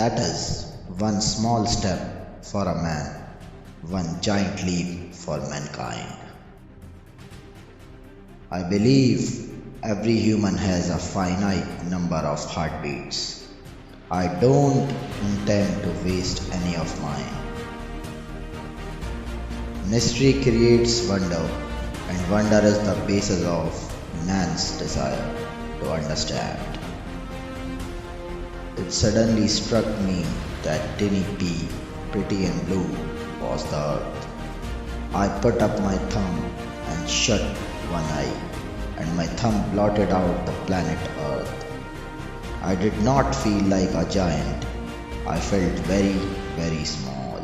That is one small step for a man, one giant leap for mankind. I believe every human has a finite number of heartbeats. I don't intend to waste any of mine. Mystery creates wonder, and wonder is the basis of man's desire to understand. It suddenly struck me that tiny pea, pretty and blue, was the earth. I put up my thumb and shut one eye, and my thumb blotted out the planet Earth. I did not feel like a giant. I felt very, very small.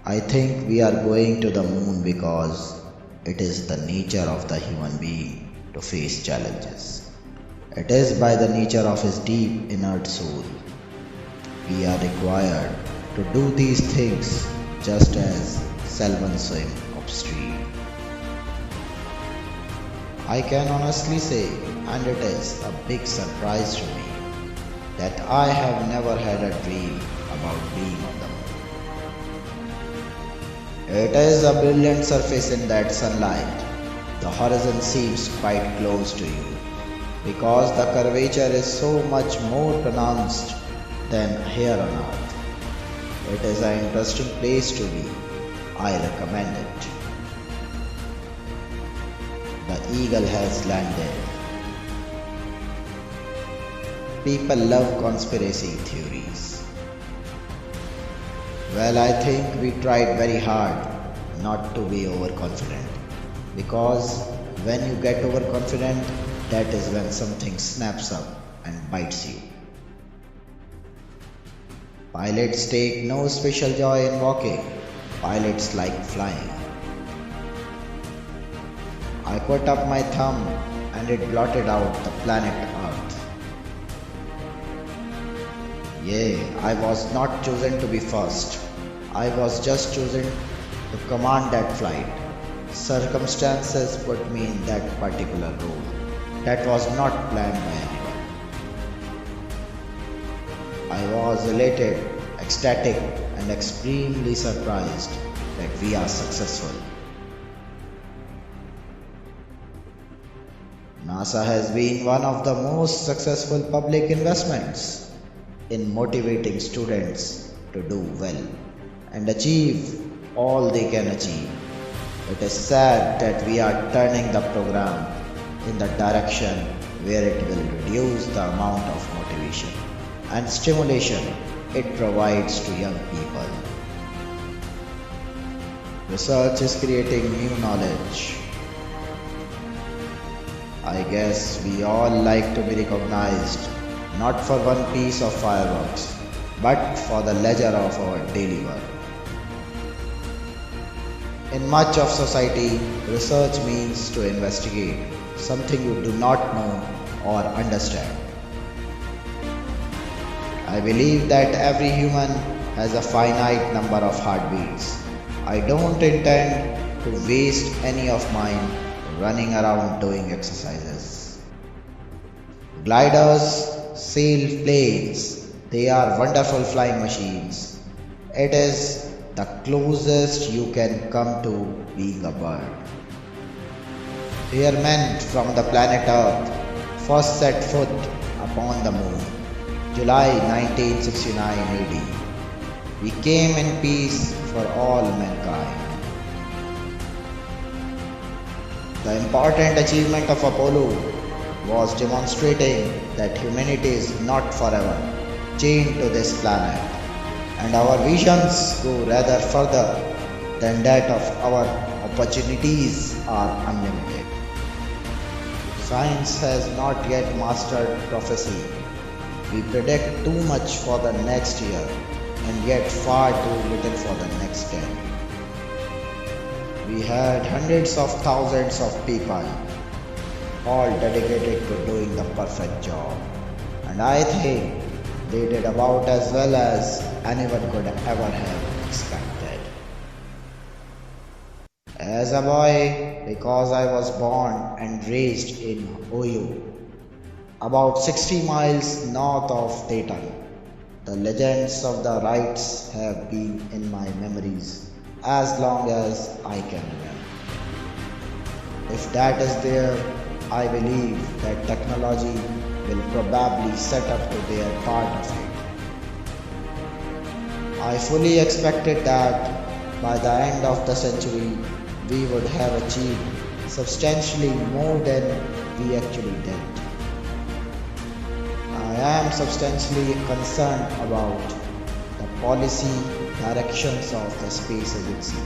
I think we are going to the moon because it is the nature of the human being to face challenges. It is by the nature of his deep inert soul. We are required to do these things just as salmon swim upstream. I can honestly say, and it is a big surprise to me, that I have never had a dream about being on the moon. It is a brilliant surface in that sunlight. The horizon seems quite close to you because the curvature is so much more pronounced than here on earth. It is an interesting place to be. I recommend it. The eagle has landed. People love conspiracy theories. Well, I think we tried very hard not to be overconfident, because when you get overconfident, that is when something snaps up and bites you. Pilots take no special joy in walking. Pilots like flying. I put up my thumb and it blotted out the planet Earth. Yea, I was not chosen to be first. I was just chosen to command that flight. Circumstances put me in that particular role. That was not planned by anyone. I was elated, ecstatic, and extremely surprised that we are successful. NASA has been one of the most successful public investments in motivating students to do well and achieve all they can achieve. It is sad that we are turning the program in the direction where it will reduce the amount of motivation and stimulation it provides to young people. Research is creating new knowledge. I guess we all like to be recognized not for one piece of fireworks, but for the leisure of our daily work. In much of society, research means to investigate something you do not know or understand. I believe that every human has a finite number of heartbeats. I don't intend to waste any of mine running around doing exercises. Gliders sail planes. They are wonderful flying machines. It is the closest you can come to being a bird. Airmen from the planet Earth first set foot upon the moon, July 1969 AD. We came in peace for all mankind. The important achievement of Apollo was demonstrating that humanity is not forever chained to this planet, and our visions go rather further than that of our opportunities are unlimited. Science has not yet mastered prophecy. We predict too much for the next year and yet far too little for the next 10. We had hundreds of thousands of people, all dedicated to doing the perfect job. And I think they did about as well as anyone could ever have expected. As a boy, because I was born and raised in Ohio, about 60 miles north of Dayton. The legends of the rides have been in my memories as long as I can remember. If that is there, I believe that technology will probably set up to their part of it. I fully expected that by the end of the century we would have achieved substantially more than we actually did. I am substantially concerned about the policy directions of the space agency.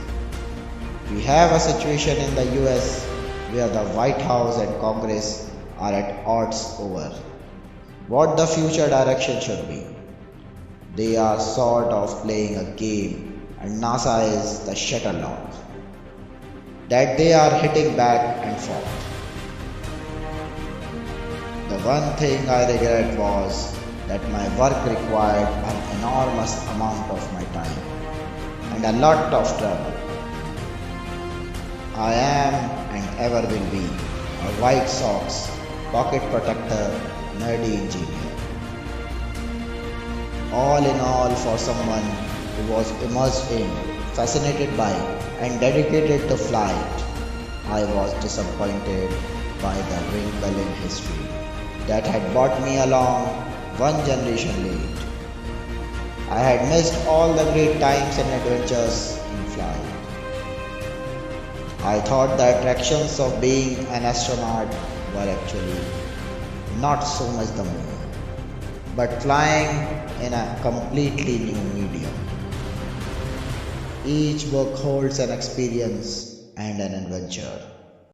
We have a situation in the US where the White House and Congress are at odds over what the future direction should be. They are sort of playing a game, and NASA is the shuttlecock that they are hitting back and forth. The one thing I regret was that my work required an enormous amount of my time and a lot of trouble. I am and ever will be a White Sox pocket protector nerdy engineer. All in all, for someone who was immersed in, fascinated by, and dedicated to flight, I was disappointed by the wrinkle in history that had brought me along one generation late. I had missed all the great times and adventures in flight. I thought the attractions of being an astronaut were actually not so much the moon, but flying in a completely new medium. Each book holds an experience and an adventure.